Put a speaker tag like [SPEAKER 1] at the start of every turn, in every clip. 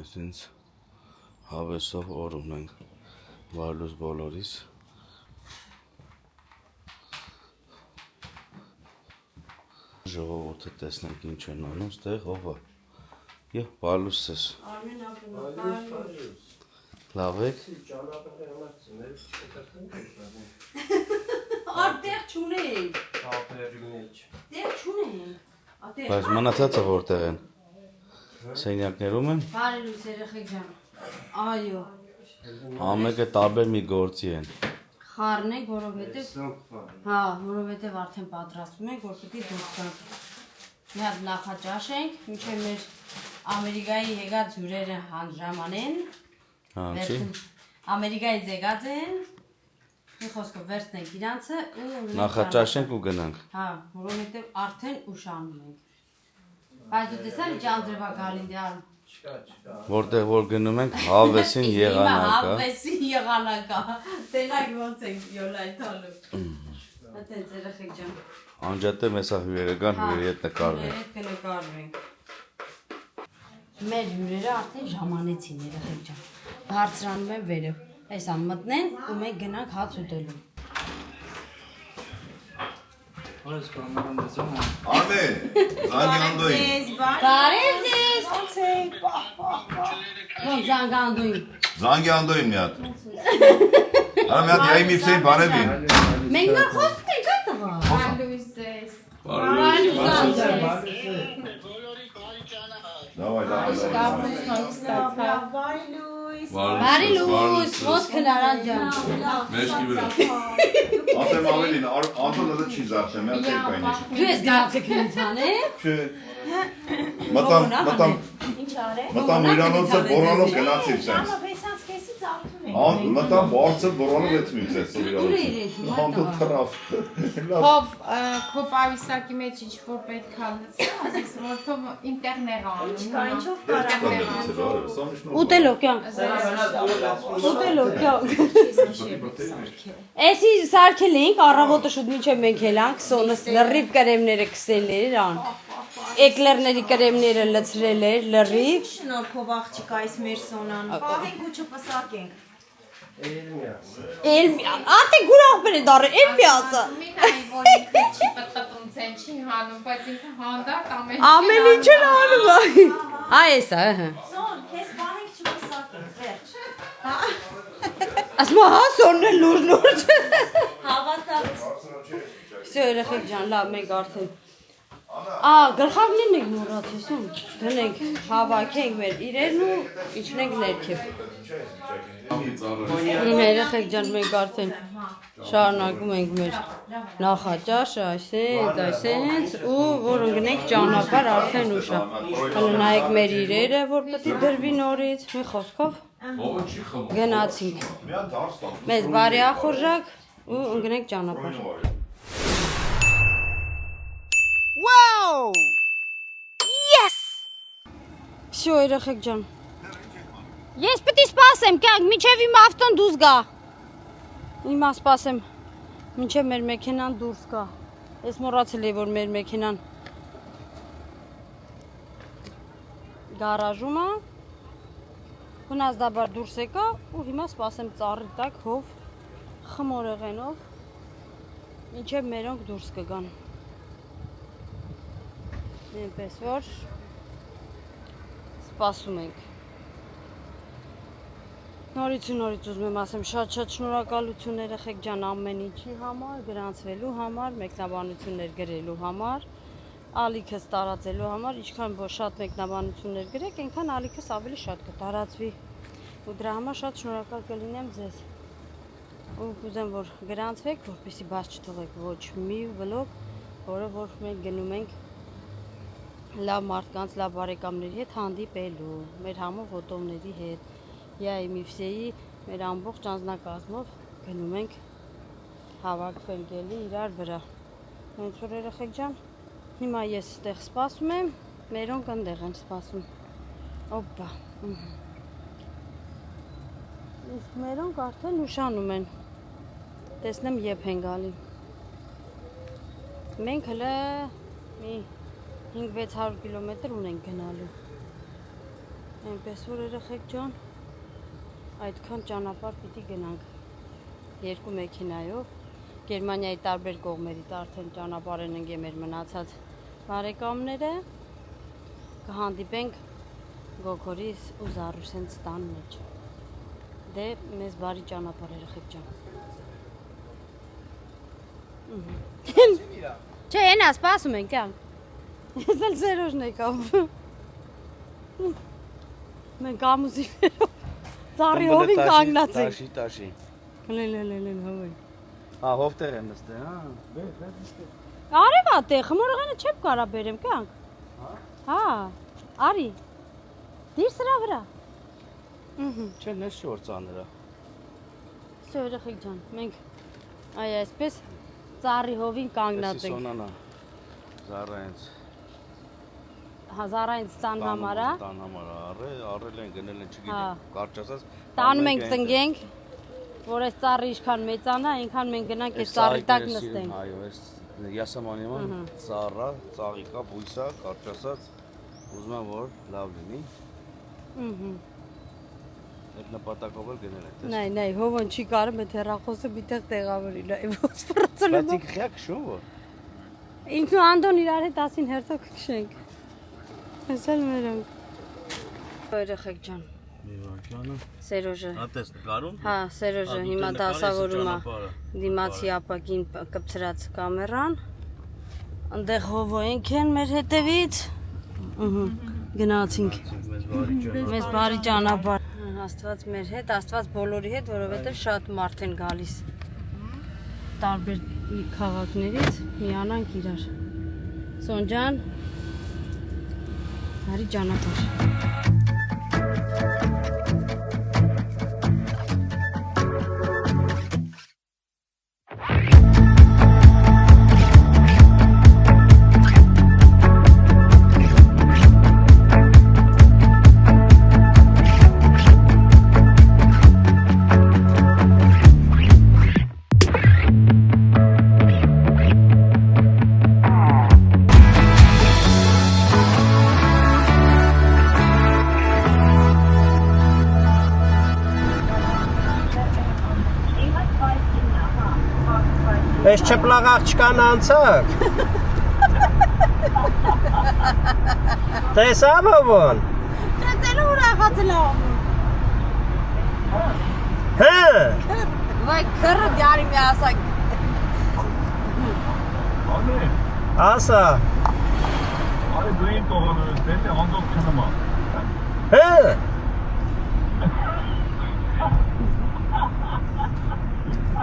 [SPEAKER 1] Այսինքն հավեսով օր ունենք վարլուս բոլորիս ժողովուրդը տեսնենք ինչ են անում ստեղ ով է եւ վարլուս ես լավ եք
[SPEAKER 2] Արտեղ չունենք Տեղ չունենք
[SPEAKER 1] Բայց մնացածը որտեղ են Սենյակներում են
[SPEAKER 2] Բարի լույս երեխեք ջան Այո
[SPEAKER 1] Ամենը տարբեր մի գործի են
[SPEAKER 2] Խառն ենք, որովհետև արդեն պատրաստվում ենք, որ պիտի դուրս գանք։ Մի հատ նախաճաշ ենք, մինչև մեր Ամերիկայի եկած հյուրերը ժամանեն։ Ամերիկայից եկած են։ Մի խոսքով վերցնենք իրանցը ու
[SPEAKER 1] նախաճաշ ենք ու գնանք։
[SPEAKER 2] Հա, որովհետև արդեն ուշանում ենք։ Բայց դու տեսա՞ ինչ անձրևակալին դեռ
[SPEAKER 1] Որտեղ որ գնում ենք հավեսին եղանակա
[SPEAKER 2] Հավեսին եղանակա Տենակ ոնց ենք յոլայ թալու Այդպես երեխեք ջան
[SPEAKER 1] Անջատե մեսա հյուրերը կան հյուրերի հետ
[SPEAKER 2] նկարվենք Մեր հյուրերը արդեն ժամանեցին երեխեք ջան Բարձրանում են վերև Այսան մտնեն ու մենք գնանք հաց ուտելու
[SPEAKER 3] Արմեն, Զանգանդոյին
[SPEAKER 2] Բարև ձեզ Ոնց եք Ոնց Զանգանդոյին
[SPEAKER 3] Զանգանդոյին մի հատ Արա մի հատ եայի միվսեին բարևին
[SPEAKER 2] Մենք նա խոսք ենք այդ տղա
[SPEAKER 4] Բարլույս ձեզ
[SPEAKER 2] Բարի լույս, ոնց քնարան ջան
[SPEAKER 3] Մեջքի վրա Ասեմ ավելին, Անտոնը դա չի զարդեմ, մի հատ երկային է
[SPEAKER 2] Դու ես գնացեք ինձ հանել
[SPEAKER 3] Չէ Մտամ իրանոցը բորանով գնացիր սենց Մտամ բարձր բորանով էտ միվսես Անտոն թրավ
[SPEAKER 4] Հով քո պավիսակի մեջ ինչ-որ պետք հալնեց Որթով ինտերներ անում
[SPEAKER 2] Ուտելով կյանք Ուտելով կյանք Էսի սարքել էինք առավոտը շուտ մինչև մենք հելանք Սոնս լրիվ կրեմները կսել էր ան Էկլերների կրեմները լցրել էր լրիվ
[SPEAKER 5] Շնորհքով աղջիկ այս մեր սոնան Պահենք ու չպսակենք
[SPEAKER 2] Էլմիան, արդեն գուրախբեր է դարը, էլմիածը
[SPEAKER 4] Մինայի, որ ինքը չի պտպտում ծեն չի հանում, բայց ինքը հանդարտ
[SPEAKER 2] ամեն ինչ են հանում Այս է,
[SPEAKER 5] Սոն, կես պահենք չպսակենք, վերջ
[SPEAKER 2] ասմա հա սոնն է լուր
[SPEAKER 5] Հավատաց
[SPEAKER 2] Սյո երեխեք ջան, լավ, մենք արդեն Գլխավնին ենք մորացեսում, դնենք, հավաքենք մեր իրերն ու իջնենք ներքև Երեխեք ջան, մենք արդեն շարունակում ենք մեր նախաճաշը, այսենց ու որ ընգնենք ճանապարհ արդեն ուշ է Հələ նայեք մեր իրերը, որ պետք է դրվի նորից, մի խոսքով գնացինք Մեզ բարի ախորժակ ու ընգնենք ճանապարհ Wow! Yes! Всё, երեխեք ջան Ես պետք է սպասեմ, կյանք, մինչև իմ ավտոն դուրս գա Հիմա սպասեմ, մինչև մեր մեքենան դուրս գա Ես մոռացել էի, որ մեր մեքենան գարաժում է Վնասդաբար դուրս եկա ու հիմա սպասեմ ծառի տակ հով խմորեղենով Մինչև մերոնք դուրս կգան Այնպես որ սպասում ենք Նորից ուզում եմ ասեմ շատ շնորհակալություն երեխեք ջան ամեն ինչի համար, գրանցվելու համար, մեկնաբանություններ գրելու համար, ալիքս տարածելու համար, ինչքան որ շատ մեկնաբանություններ գրեք, այնքան ալիքս ավելի շատ կտարածվի ու դրա համար շատ շնորհակալ կլինեմ ձեզ ու կուզեմ որ գրանցվեք, որպեսզի բաց չթողեք ոչ մի վլոգ, որը որ մենք գնում ենք լավ մարդկանց, լավ բարեկամների հետ հանդիպելու, մեր համով ֆոտոների հետ, Յայի միվսեի մեր ամբողջ անձնակազմով գնում ենք հավաքվենք էլի իրար վրա Հենց որ երեխեք ջան, հիմա ես ստեղ սպասում եմ, մերոնք ընդեղ են սպասում Օպա Իսկ մերոնք արդեն ուշանում են Տեսնեմ եփ են գալի Մենք հələ մի 5-600 կիլոմետր ունենք գնալու Այնպես որ երեխեք ջան, այդքան ճանապարհ պիտի գնանք 2 մեքենայով Գերմանիայի տարբեր կողմերից արդեն ճանապարհեն ենք մեր մնացած բարեկամները կհանդիպենք Գոգորիս ու Զարուսենց տան մեջ դե մեզ բարի ճանապարհ երեխեք ջան Չէ, այնա սպասում ենք կյանք Ես էլ Սերոժն եկավ Մենք ամուսիններով Ծառի հովին կանգնած ենք
[SPEAKER 1] Տաշի
[SPEAKER 2] Լելելելել հավай
[SPEAKER 1] հովտեղ եմ նստել,
[SPEAKER 2] Արև ատե, խմորեղենը չեմ կարա բերեմ կյանք Հա, արի Դիր սրա վրա
[SPEAKER 1] Չէ, նես չոր ծաներա
[SPEAKER 2] Սո երեխեք ջան, մենք այ այսպես ծառի հովին կանգնած ենք
[SPEAKER 1] Սոնանա, Զարայենց
[SPEAKER 2] Հազարայից տան համարա
[SPEAKER 1] Տան համարա, առել են, գնել են, չգիտեմ, կարճ ասած
[SPEAKER 2] Տանում ենք տնգենք, որ այս ծառի ինչքան մեծանա, այնքան մենք գնանք այս ծառի տակ նստենք
[SPEAKER 1] Այո, այս յասամանի ման ծառա, ծաղիկա, բույսա, կարճ ասած ուզում եմ, որ լավ լինի Այդ նպատակով էլ գնել ենք
[SPEAKER 2] Նայ, հովն չի կարում այդ հեռախոսը միտեղ տեղավորի, ոնց ֆրծել
[SPEAKER 1] Բայց ինք խյակ շում որ
[SPEAKER 2] Ինքն ու Անդոն իրար հետ ասին հերթով կքշենք Ես էլ մերոնք Երեխեք ջան Սերոժը
[SPEAKER 1] Ատես նկարում
[SPEAKER 2] Հա, Սերոժը հիմա դասավորում է դիմացի ապակին կպցրած կամերան Ընդեղ հովոյինք են մեր հետևից Գնացինք Մեզ բարի ճանապարհ Աստված մեր հետ, Աստված բոլորի հետ, որովհետև շատ մարդ են գալիս տարբեր քաղաքներից միանանք իրար Սոն ջան Բարի ճանապարհ
[SPEAKER 6] Ես չպլաղ աղջկան անցակ Տեսա բոբոն
[SPEAKER 2] Տրետելու ուրախացել աղում
[SPEAKER 6] Հա
[SPEAKER 2] Վայ կրը դյարի մի ասակ
[SPEAKER 6] Ասա
[SPEAKER 3] Արի դու իմ տողանը, դեպի հանդոք չնմա
[SPEAKER 6] Հա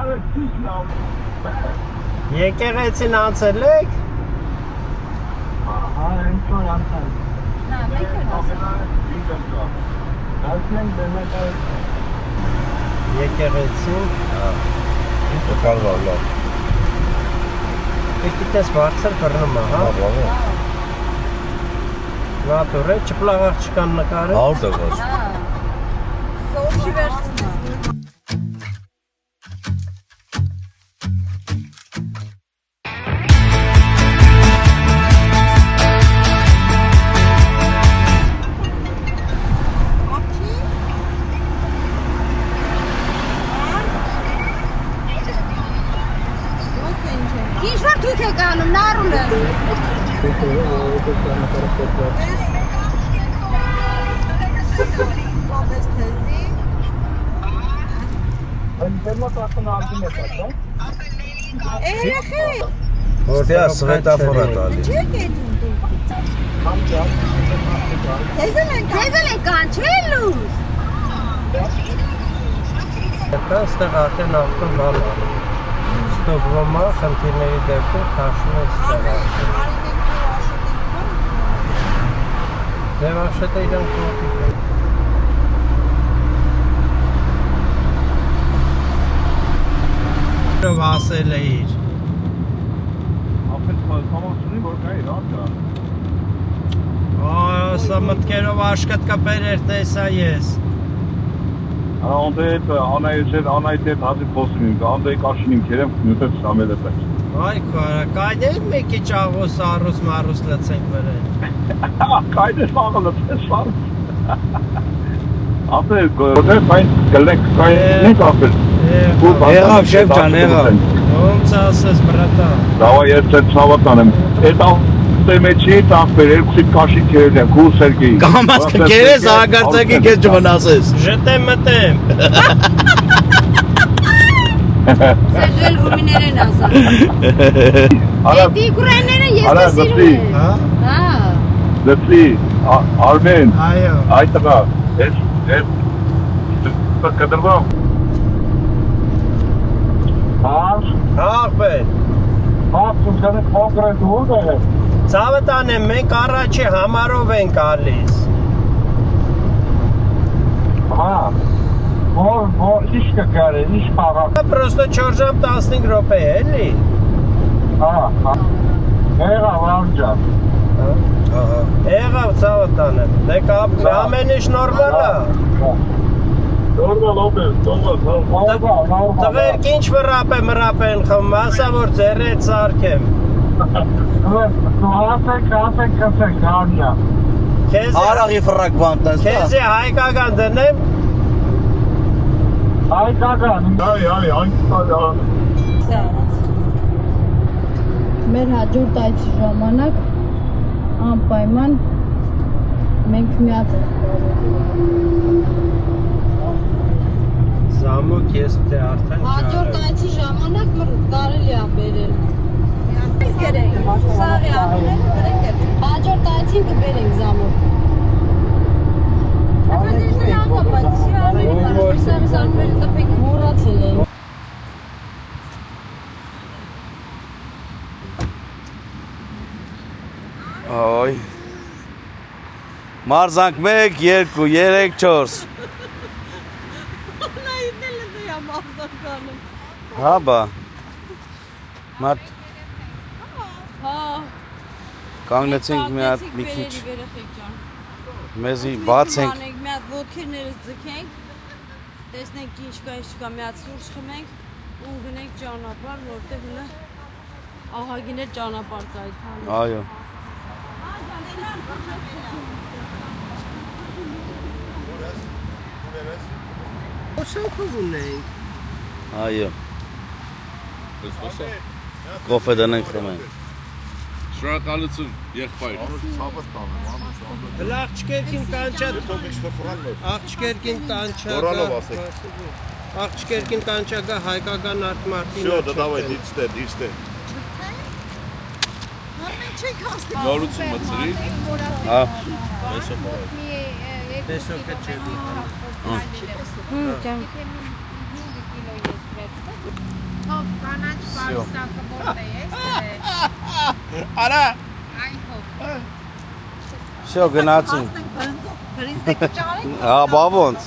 [SPEAKER 3] Արի թիշ լավ
[SPEAKER 6] Եկեղեցին անցել եք
[SPEAKER 3] Հա, ինքան անցալ
[SPEAKER 2] Նա, մենք են ասել
[SPEAKER 3] Ասենք դեմեկա
[SPEAKER 6] Եկեղեցին
[SPEAKER 1] Կալվար լավ
[SPEAKER 6] Եկիտես բարձր բռնում է, հա Նատուր է, չպլաղ աղջկան նկար է
[SPEAKER 1] 100%
[SPEAKER 2] Կողքի վերցնա Ինչ-որ թույք է կանում, նարունը
[SPEAKER 1] Որտե սվետաֆորա տալի
[SPEAKER 2] Ձեզել են կանչելու
[SPEAKER 6] Դա ստեղ արդեն ավտոն բան Ստոպվում է, խնդիրների դեպքում քաշում է ստեղ Դե վաշետը իրանք մոտիկ են Ասել է իր
[SPEAKER 3] Ապել համասունի, որ կայի ռատա
[SPEAKER 6] Սա մտկերով աշկտ կպեր էր տեսա ես
[SPEAKER 3] Անդ անայից հետ հազիվ խոսում ենք, անդ կաշին իմ կերեմ նյութև սամել է պēc
[SPEAKER 6] Այ քորա, կայդեր մի քիչ աղոս առուս մարուս լցենք վրեն
[SPEAKER 3] Կայդեր մաղը լծես վարուս Ապե գոդե ֆայն գլեք ֆայն ապե
[SPEAKER 6] Եղավ շեֆ ջան, եղավ։ Ոնց ասես բրատա։
[SPEAKER 3] Դավա ես ցած ցավական եմ։ Այդ մեջի տախբեր երկուսի քաշի քերեն քու Սերգեյ։
[SPEAKER 7] Կամաց կերես ագարտակի քեզ չմնասես։
[SPEAKER 6] Ժտեմ մտեմ։
[SPEAKER 2] Սերժել ռումիներեն ասա։
[SPEAKER 3] Արա
[SPEAKER 4] Դի կուրայները ես
[SPEAKER 3] Արա
[SPEAKER 4] դասիրում
[SPEAKER 3] դպի
[SPEAKER 4] եմ։
[SPEAKER 2] Հա։
[SPEAKER 3] դպի Արմեն
[SPEAKER 6] Այո։
[SPEAKER 3] այդ տղա ես կդրվամ
[SPEAKER 6] Ախպեր։
[SPEAKER 3] Ախպեր փոքր դուր է
[SPEAKER 6] Ցավը տանեմ, մենք առաջի համարով ենք գալիս։
[SPEAKER 3] Հա որ ինչ կգարե ինչ խաղա
[SPEAKER 6] Պրոստը 4 ժամ 15 րոպե էլի։
[SPEAKER 3] հա եղավ անջան
[SPEAKER 6] Եղավ ցավը տանեմ։ Դե ամեն ինչ նորմալ է։
[SPEAKER 3] Նորմալ
[SPEAKER 6] Տղերք ինչ մրապ են խմում, ասա որ ձեռեց սարքեմ։
[SPEAKER 3] ասեք գանյա
[SPEAKER 7] Արաղի ֆրակ բանտես։
[SPEAKER 6] Քեզի հայկական դնեմ։
[SPEAKER 3] հայկական այն
[SPEAKER 2] Մեր հաջորդ այցի ժամանակ անպայման մենք մի հատ
[SPEAKER 6] Զամոք ես դե արդեն
[SPEAKER 2] հաջորդ այցի ժամանակ կարելի է բերել։ Գերենք, սաղի ապրել, գրենք հաջորդ այցին կբերենք զամոք։ Ապա դες լավա, բայց սիրամերի կարաշ սաղի զարմել տպեք մորացել են։
[SPEAKER 1] Այ Մարզանք 1 2 3 4 Հա բա Մարդ
[SPEAKER 2] Հա
[SPEAKER 1] կանգնեցինք մի հատ մի քիչ մեզի բացենք
[SPEAKER 2] Մի հատ ոտքերներս ձգենք տեսնենք ինչ կա ինչ չկա մի հատ սուրճ խմենք ու գնենք ճանապարհ որտեղ հենց ահագիներ ճանապարհ կա այդքան
[SPEAKER 1] Այո
[SPEAKER 6] Ոսանքով ունենք։
[SPEAKER 1] Այո Կոֆե դնենք խմենք
[SPEAKER 3] Շնորհակալություն եղբայր
[SPEAKER 6] Աղջկերքին կանչա Աղջկերքին կանչա Աղջկերքին կանչա գա հայկական արտմարտին
[SPEAKER 3] Всё, да давай, դիստե Նորություն մցրի
[SPEAKER 1] Հա
[SPEAKER 6] Տեսոքը չէ
[SPEAKER 4] Հով կանաչ պարսակը որտե ես
[SPEAKER 7] Արա
[SPEAKER 4] Այ հով
[SPEAKER 1] Всё գնացինք Հա բա ոնց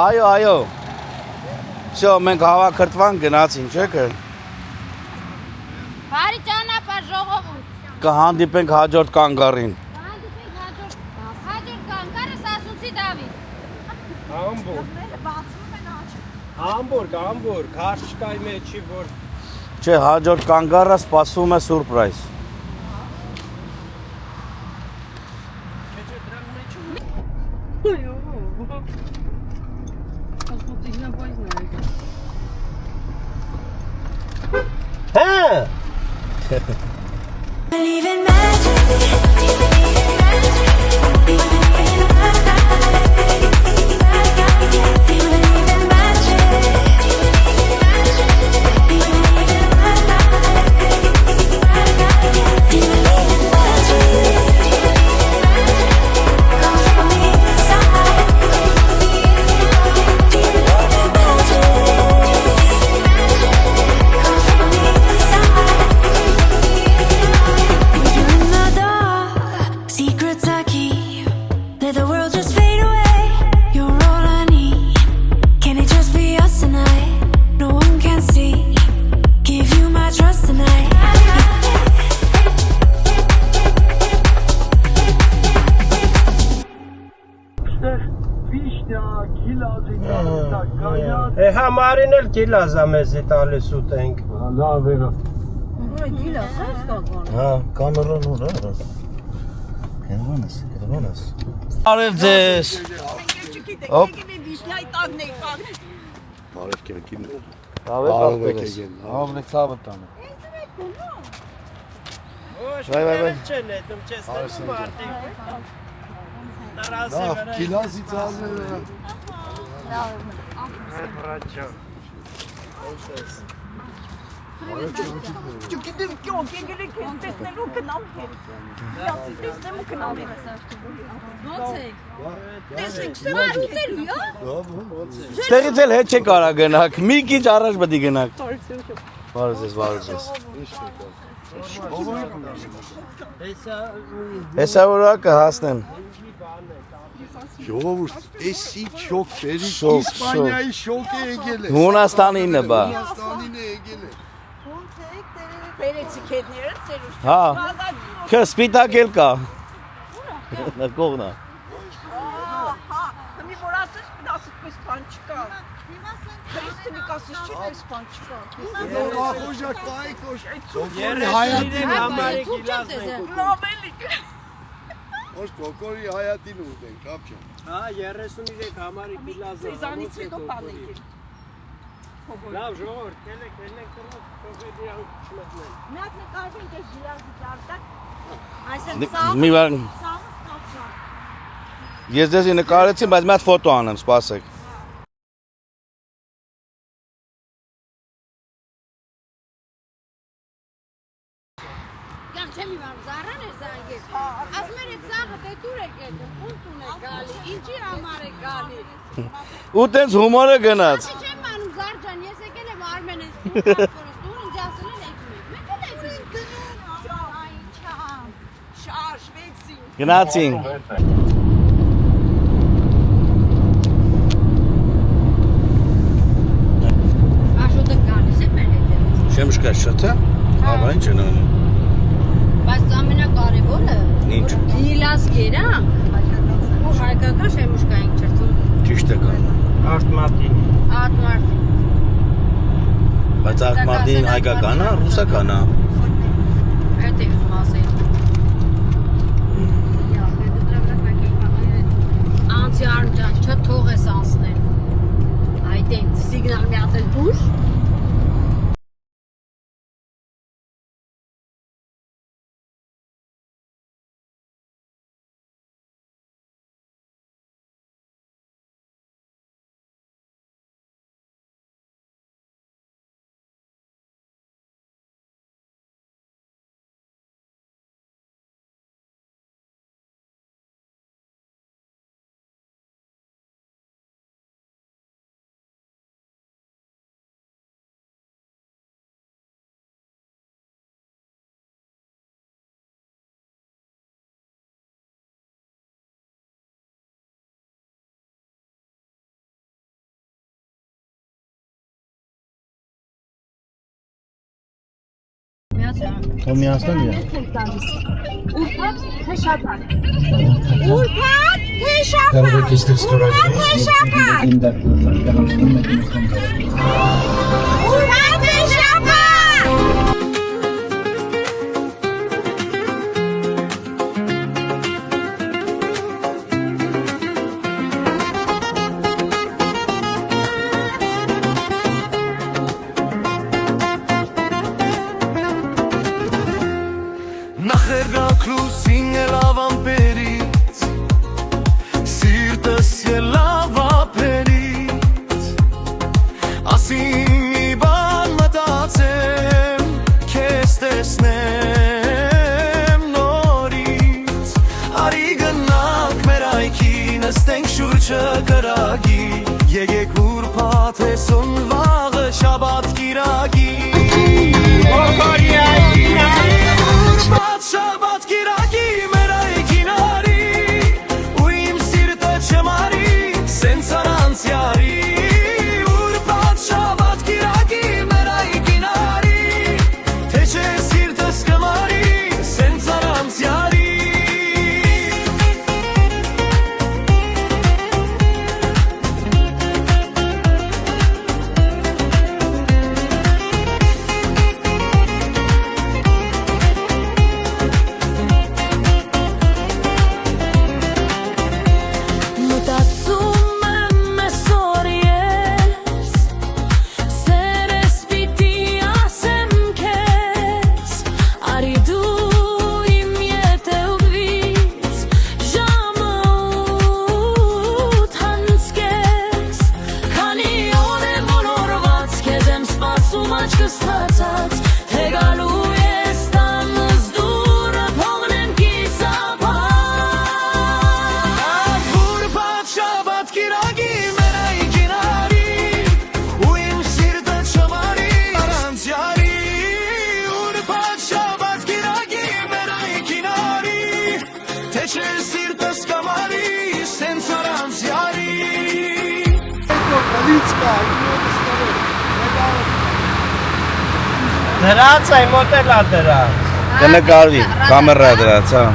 [SPEAKER 1] Այո Всё մենք հավաքրտվանք գնացինք չէ՞ կը
[SPEAKER 4] Բարի ճանապարհ ժողովուրդ
[SPEAKER 1] կհանդիպենք հաջորդ կանգառին
[SPEAKER 4] Հանդիպենք հաջորդ կանգառը Սասունցի Դավիթ
[SPEAKER 6] Համբուրգ, քարշ կայ մեջի որ
[SPEAKER 1] Չէ հաջորդ կանգառը սպասում է սուրպրայզ
[SPEAKER 6] Հա
[SPEAKER 8] Believe in magic.
[SPEAKER 6] Համարին էլ գիլազա մեզի տալիս ուտենք
[SPEAKER 3] Լավ եղավ
[SPEAKER 2] Գիլաս այս կական
[SPEAKER 7] Հա, կամերան ուր է։ Արև ձեզ։ Հոպ։
[SPEAKER 1] Բարև կերկին։
[SPEAKER 7] Բարև եկեք։ Ամենը ցավը տանը։ Վայ։
[SPEAKER 6] Չեն հետում չես նայում արդեն։ Տարասը վրա։
[SPEAKER 1] Գիլասի ծազները։
[SPEAKER 6] Բրաչա։
[SPEAKER 7] Ստեղից էլ հետ չեք արա գնաք, մի քիչ առաջ պետք է գնաք։ Բարև ձեզ։ Հեսա որա կհասնեն։
[SPEAKER 1] Ժողովուրդ, էսի շոկերի
[SPEAKER 7] Շոկ,
[SPEAKER 1] Իսպանիայի շոկ է եկել է։
[SPEAKER 7] Հունաստանին է բա։
[SPEAKER 1] Հունաստանին է եկել է։
[SPEAKER 7] Հա։ Քո սպիտակ էլ կա։ Կողնա։
[SPEAKER 1] Ախոժա կայքոշ։
[SPEAKER 6] Երեսին համարի գիլասն ենք։
[SPEAKER 1] Ոս կոկորի հայատին ուտեն, կապ չեմ։
[SPEAKER 6] Հա 33 համարի գիլասն։ Իզանից հետո բանեք։ Լավ ժողովուրդ, ելեք կռնոց կոկեդի չմտնեն։
[SPEAKER 5] Միակ նկարվենք այս ժիրազի ճարտակ։
[SPEAKER 7] Մի բան։ Ես դեզի նկարեցի, բայց մի հատ ֆոտո անեմ, սպասեք։
[SPEAKER 8] Չեմ իմանում, Զարան էր զանգել, ասում էր այդ զաղը դե դուր եք ետում, ոնտուն է գալի, ինչի համար է գալի։
[SPEAKER 7] Ու տենց հումորը գնաց։
[SPEAKER 8] Ասի չեմ իմանում, Զար ջան, ես եկել եմ Արմեն ես դուր կապորս, դուր ինձ ասել են եկում եք, մենք էլ եկում եք։
[SPEAKER 7] Գնացին։
[SPEAKER 8] Աշոտը գալիս է մեր հետևից։
[SPEAKER 7] Շեմշկա շատա։ Ահա ինչ են անում։
[SPEAKER 8] Բայց ամենակարևորը
[SPEAKER 7] Ինչ։
[SPEAKER 8] գիլաս գերանք ու հայկական շեմուշկային չրթում։
[SPEAKER 7] Ճիշտ է կան։
[SPEAKER 6] Արտմատին։
[SPEAKER 8] Ատմարտ։
[SPEAKER 7] Բայց արտմարտին հայկական է, ռուսական է։
[SPEAKER 8] Այդ է ուզում ասել։ Անցի արնջան, չթող ես անցնել։ Այդ են սիգնալ մի հատ էլ դուր։
[SPEAKER 7] Թող միացնեն իրեն։
[SPEAKER 8] Ուրբաթ թե շաբաթ։ Ուրբաթ թե շաբաթ։ Ուրբաթ թե շաբաթ։ Ուրբաթ թե շաբաթ։
[SPEAKER 9] Նախերգակ լուսին ելավ ամպերից, սիրտս ելավ ափերից, ասին մի բան մտածեմ, քեզ տեսնեմ նորից, արի գնանք մեր այքի, նստենք շուրջը կրակի, եկեք ուրբաթ հեսուն վաղը շաբաթ կիրակի, Շաբաթ կիրակի մեր այգին արի ու իմ սիրտը չմարի սենց առանց յարի ուրբաթ շաբաթ կիրակի մեր այգին արի թե չէ սիրտս կմարի սենց առանց յարի աչքս թացած թե գալու ես տանս դուրը փողնեն կիսապատ Ուրբաթ շաբաթ կիրակի մեր այ կինարի ու իմ սիրտը չմարի առանց յարի Ուրբաթ շաբաթ կիրակի մեր այ կինարի թե չէ սիրտս կամարի սենց առանց յարի
[SPEAKER 6] Դրած է, մոտել է դրած։
[SPEAKER 7] Կնկարվի, կամերա դրած, հա։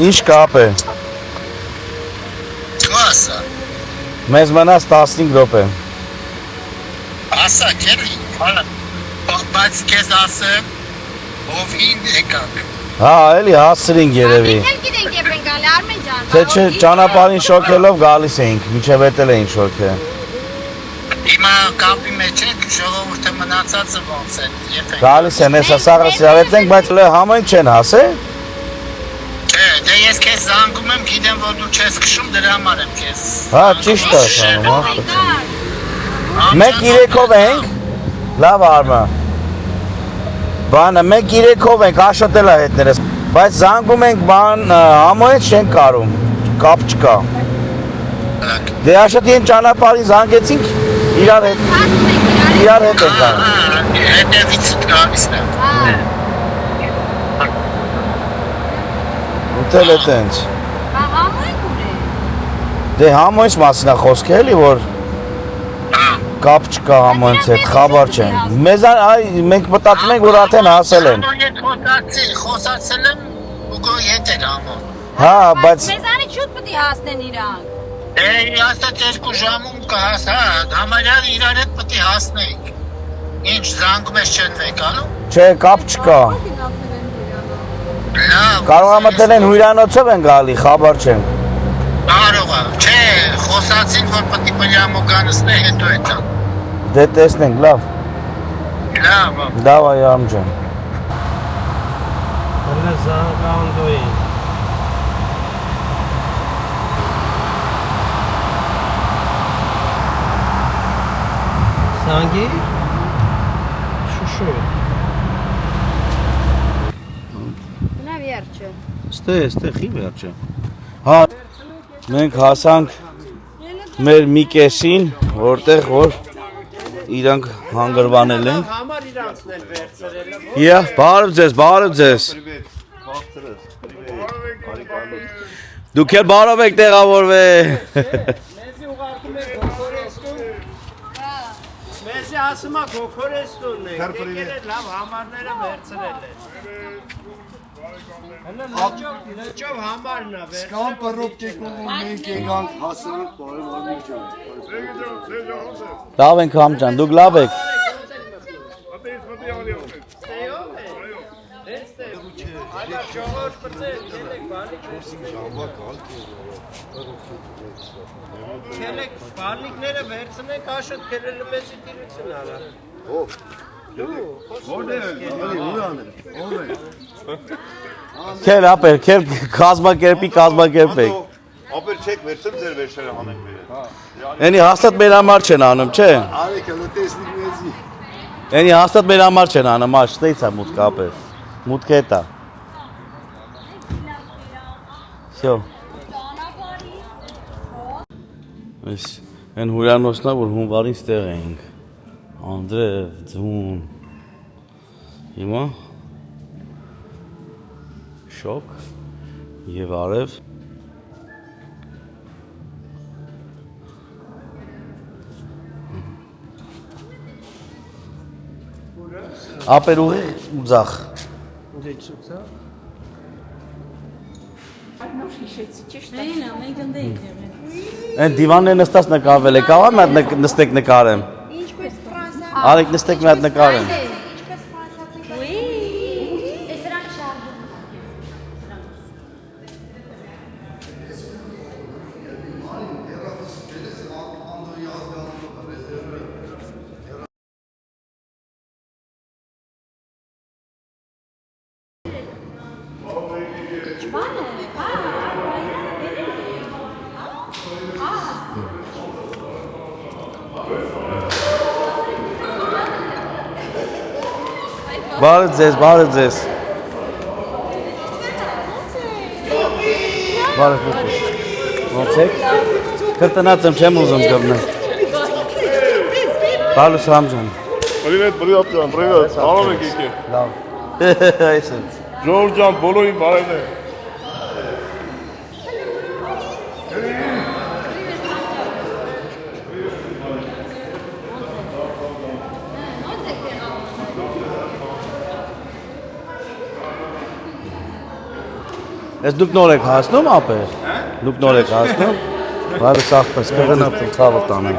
[SPEAKER 7] Ինչ կապ է։
[SPEAKER 10] Ասա,
[SPEAKER 7] Մեզ մնաց 15 րոպե։
[SPEAKER 10] ասա, քերի, բայց քեզ ասեմ, ովին եկանք։
[SPEAKER 7] Հա, էլի հասցրինք երևի։
[SPEAKER 8] Գիտենք երբ են գալի Արմեն ջան։
[SPEAKER 7] Թե չէ ճանապարհին շոքելով գալիս էինք, միջև էտել էին շոքե։
[SPEAKER 10] Հիմա կապի մեջ ենք, ժողովուրդը մնացածը ոնց է, եթե։
[SPEAKER 7] Գալիս են, հեսա սաղը սիրավետենք, բայց համայն չեն հասե։
[SPEAKER 10] Չէ, դե ես քեզ զանգում եմ, գիտեմ, որ դու չես քշում, դրա համար եմ քեզ։
[SPEAKER 7] Հա, ճիշտ է ասանում, հա։ Մենք 3-ով ենք, լավ արմա։ Բանը, մենք 3-ով ենք, աշոտել է հետներս, բայց զանգում ենք բան համոյեց չենք կարում, կապ չկա։ Դե աշոտին ճանապարհին զանգեցինք, իրար հետ ենք անում։
[SPEAKER 10] Հետևից գալիսն է։
[SPEAKER 7] Ուտել է տենց։
[SPEAKER 8] Համոյք ուր է։
[SPEAKER 7] Դե համոյց մասին է խոսքը էլի, որ կապ չկա համոյց հետ, խաբար չեն։ Մենք մտածում ենք, որ արդեն հասել են։
[SPEAKER 10] Խոսացել եմ, ու ետ էր ամոն։
[SPEAKER 7] Հա, բայց
[SPEAKER 8] Մեզանից շուտ պետք է հասնեն իրանք։
[SPEAKER 10] Ասած 2 ժամում կհասա, համարյա իրար հետ պետք է հասնեիք։ Ինչ զանգում ես չեն վեկանում։
[SPEAKER 7] չէ, կապ չկա։ Կարող է մտել են հյուրանոցով են գալի, խաբար չեն։
[SPEAKER 10] Կարող է, չէ, խոսացին, որ պետք է պլյամո գանստե հետո էտա։
[SPEAKER 7] Դե տեսնենք, լավ։
[SPEAKER 10] Լավ,
[SPEAKER 7] Դավայ արմ ջան։
[SPEAKER 6] Հələ զանգանդոյին։ Զանգի։ Շուշու։
[SPEAKER 8] Նա վերջը։
[SPEAKER 7] Ստեղի վերջը։ Հա, մենք հասանք մեր մի կեսին, որտեղ որ իրանք հանգրվանել են։
[SPEAKER 6] Համար իրանցն էլ վերցրել է։
[SPEAKER 7] Իա, բարև ձեզ։ Դուք էլ բարով եք տեղավորվել։
[SPEAKER 6] Մեզի ուղարկում եք գոքորեստուն։ Մեզի ասում է գոքորեստունն եք, եկել է լավ համարները վերցրել է։ Լճով համարն է վերցրել։
[SPEAKER 3] Սկան պռոպ կեկով մենք եկանք հասանք բարև
[SPEAKER 7] Լավ ենք համ ջան, դուք լավ եք։
[SPEAKER 6] Քելեք բալիկները վերցնեք, աշոտ քելերը մեզի տիրություն արա։ Ո՞վ։
[SPEAKER 7] Քել ապեր, քել կազմակերպեք։
[SPEAKER 3] Ապեր չեք վերցրեմ ձեր վերջերը հանենք մեր։
[SPEAKER 7] Էնի հաստատ մեր համար չեն անում, չէ։
[SPEAKER 3] Արեքը լտեսնիկ մեզի։
[SPEAKER 7] Էնի հաստատ մեր համար չեն անում, աշ, ստեյց է մուտքը ապեր։ Մուտքը էտա։ Всё։ Այս են հյուրանոցնա, որ հունվարին ստեղ էինք։ Անդրև, ձուն։ Հիմա շոկ եւ արև ապեր ուղի ու ձախ։ Այն դիվանն է նստած նկարվել է, կարող եմ հատ նստեք նկարեմ։
[SPEAKER 8] Ինչպես Ֆրանսիա։
[SPEAKER 7] Արեք նստեք մի հատ նկարեմ։
[SPEAKER 8] Ինչպես Ֆրանսիա։ Ուի։ Էս դրանք շարժում։
[SPEAKER 7] Բարև ձեզ, բարև ձեզ։ Բարև ձեզ։ Ոնց եք։ Կրտնած եմ, չեմ ուզում գտնեմ։ Բարև Սամ ջան։
[SPEAKER 3] Привет, привет, ջան, привет։ Բարև եք եկել։
[SPEAKER 7] Լավ։ Այսինքն։
[SPEAKER 3] Ժողովուրդ ջան, բոլորին բարևներ։
[SPEAKER 7] Ես դուք նոր եք հասնում ապեր։ Դուք նոր եք հասնում։ Բարը սաղպես կգնամ ցավը տանեմ։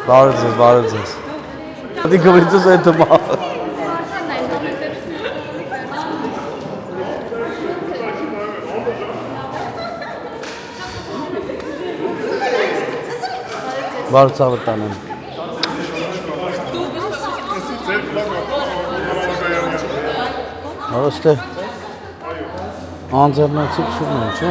[SPEAKER 7] Բարև ձեզ, բարև ձեզ։ Դի գվիցս այդ մա։ Բարը ցավը տանեմ։ Արոստե անձեռնացիք շուրն են, չէ՞։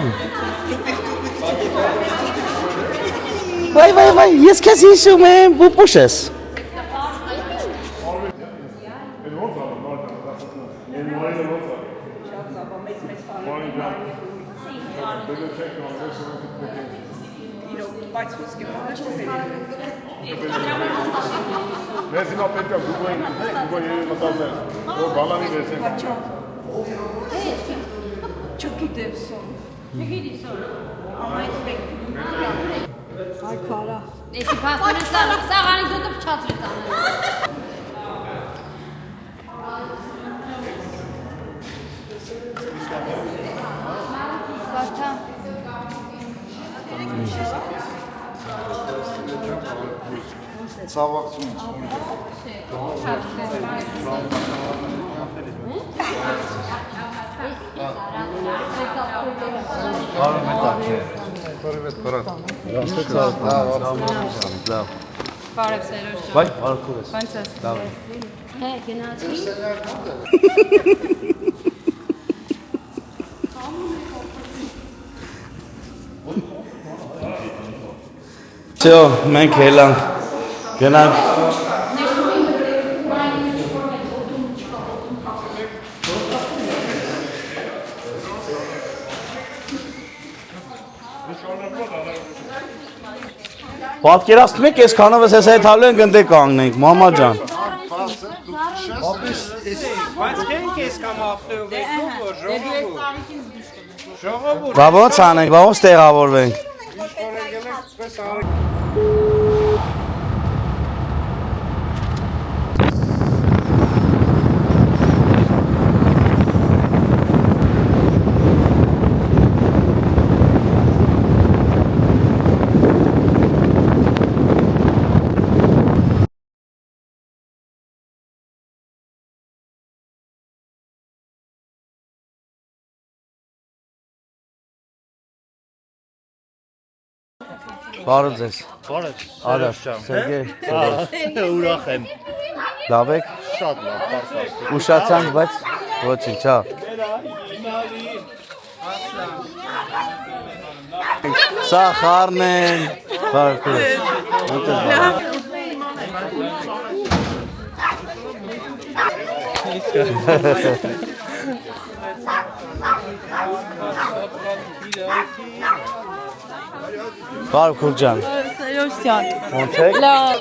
[SPEAKER 7] Վայ, ես քեզ հիշում եմ, պուպուշ ես։
[SPEAKER 3] Ես հիմա պետք է գուգլին մտածել, որ բալանի վերցենք։
[SPEAKER 5] Չգիտեմ սոն։ Չգիտի սոն։ Ամայից մեկ։ Այ քարա։
[SPEAKER 8] Էսի փաստորեն սաղ անեկդոտը փչացրեց անել։ Բարթա։
[SPEAKER 3] Ցավակցում։
[SPEAKER 4] Բարև Սերոջ։
[SPEAKER 7] Վայ, բարքուր ես։
[SPEAKER 4] Ո՞նց ես։
[SPEAKER 7] Լավ։
[SPEAKER 8] Հե, գնացի։
[SPEAKER 7] Всё, մենք հելանք։ Գնանք։ Պատկերացնում եք, ես քանովս ես այդ հալու ենք ընտե կանգնենք, մամա ջան։
[SPEAKER 6] Բայց քենք ես կամ ապտեով ժողովուրդ։
[SPEAKER 7] Բա ոնց անենք, բա ոնց տեղավորվենք։ Բարև ձեզ։
[SPEAKER 11] Բարև։
[SPEAKER 7] Արաշ, Սերգեյ։
[SPEAKER 11] Ուրախ եմ։
[SPEAKER 7] Լավ եք։
[SPEAKER 11] Շատ լավ, բարձր։
[SPEAKER 7] Ուշացանք, բայց ոչինչ, հա։ Սա խառն են։ Բարքուր։ Բարքուր ջան։
[SPEAKER 5] Սերոջ ջան։
[SPEAKER 7] Ոնց եք։
[SPEAKER 5] Լավ։